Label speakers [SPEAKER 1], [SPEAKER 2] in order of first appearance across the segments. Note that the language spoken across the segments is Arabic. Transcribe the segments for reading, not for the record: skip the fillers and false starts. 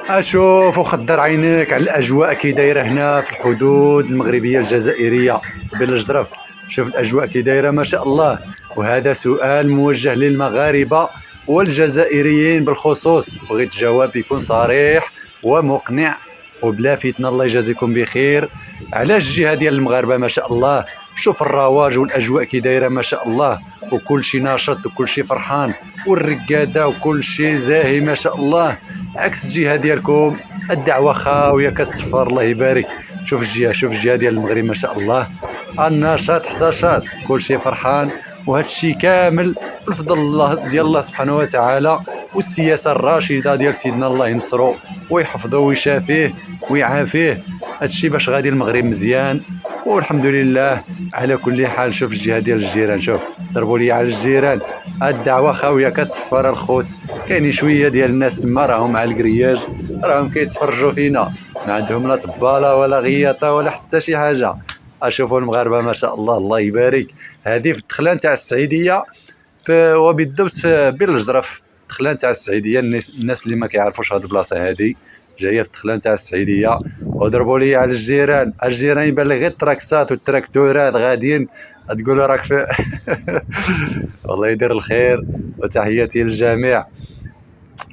[SPEAKER 1] اشوف وخدر عينيك على الاجواء كي دايره هنا في الحدود المغربيه الجزائريه بين الجرف. شوف الاجواء كي دايره ما شاء الله. وهذا سؤال موجه للمغاربه والجزائريين بالخصوص، بغيت جواب يكون صريح ومقنع وبلا فتنه. الله يجازيكم بخير. علاش الجهه ديال المغاربه ما شاء الله؟ شوف الرواج والاجواء كي دايره ما شاء الله، وكل شيء ناشط وكل شيء فرحان والرقاده وكل شيء زاهي ما شاء الله. عكس الجهه ديالكم الدعوه خاويه كتصفر. الله يبارك. شوف الجهه، شوف الجهه ديال المغرب ما شاء الله، النشاط حتى شاط، كل شيء فرحان. وهذا الشيء كامل بفضل الله ديال الله سبحانه وتعالى والسياسه الراشده ديال سيدنا الله ينصرو ويحفظه ويشافيه ويعافيه. هذا الشيء باش غادي المغرب مزيان والحمد لله. على كل حال شوف الجهه ديال الجيران، شوف ضربوا لي على الجيران، الدعوه خاويه كتصفر الخوت. كاينين شويه ديال الناس تما راهم على الكرياج، راهم كيتفرجوا فينا، ما عندهم لا طباله ولا غياطه ولا حتى شي حاجه. اشوفوا المغاربه ما شاء الله، الله يبارك. هذه في الدخله نتاع السعيديه وبالضبط في بين الجرف، الدخله نتاع السعيديه. الناس اللي ما كيعرفوش هذه البلاصه هذه جايه في الدخله نتاع السعيديه. وضربوا لي على الجيران، الجيران يبان لي غير التراكسات والتراكتورات غاديين، تقولوا راك في الله يدير الخير وتحياتي للجميع.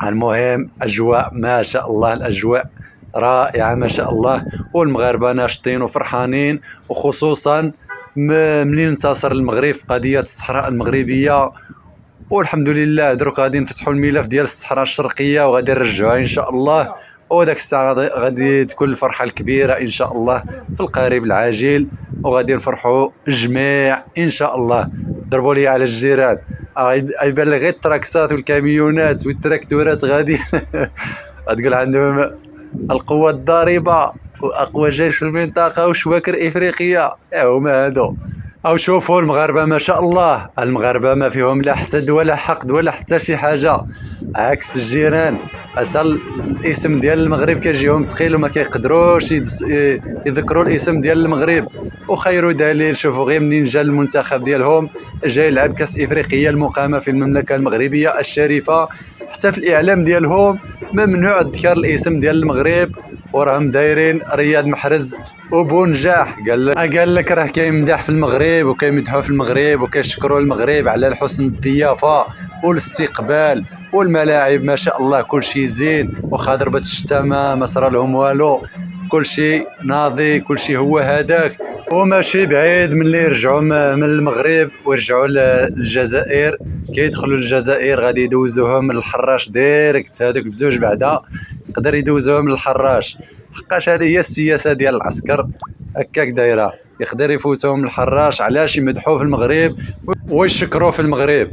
[SPEAKER 1] المهم اجواء ما شاء الله، الاجواء رائعه ما شاء الله، والمغاربه ناشطين وفرحانين. وخصوصا منين انتصر المغرب في قضيه الصحراء المغربيه، والحمد لله دروك غادي نفتحوا الملف ديال الصحراء الشرقيه وغادي نرجعوها ان شاء الله. وداك الساعه غادي تكون الفرحه الكبيره ان شاء الله في القريب العاجل، وغادي نفرحوا الجميع ان شاء الله. ضربوا لي على الجيران، يبان لي غير التراكسات والكاميونات والتراكتورات غادي تقول عندهم القوه الضاربه واقوى جيش في المنطقه وشواكر افريقيا، هما هادو. او شوفوا المغاربه ما شاء الله، المغاربه ما فيهم لا حسد ولا حقد ولا حتى شي حاجه، عكس الجيران. حتى الاسم ديال المغرب كيجيهم ثقيل وما كيقدروش يذكروا الاسم ديال المغرب. وخير دليل شوفوا غير منين جا المنتخب ديالهم جاي يلعب كاس افريقيا المقامه في المملكه المغربيه الشريفه، حتى في الاعلام ديالهم ممنوع ذكر الاسم ديال المغرب. وراهم دايرين رياض محرز وبونجاح، قال لك راه كيمدح في المغرب وكيمدحوا في المغرب وكيشكروا المغرب على الحسن الضيافه والاستقبال والملاعب ما شاء الله، كل شيء زين. وخا ضربة الشتاء ما صرا لهم والو، كل شيء ناضي، كل شيء هو هذاك. وماشي بعيد من اللي يرجعوا من المغرب ويرجعوا للجزائر، كيدخلوا للجزائر غادي يدوزوهم من الحراش ديريكت، هذوك بزوج بعدا يقدر يدوزوهم للحراش، حقاش هذه هي السياسه ديال العسكر، هكاك دايره. يقدر يفوتهم الحراش علاش يمدحوه في المغرب ويشكروه في المغرب.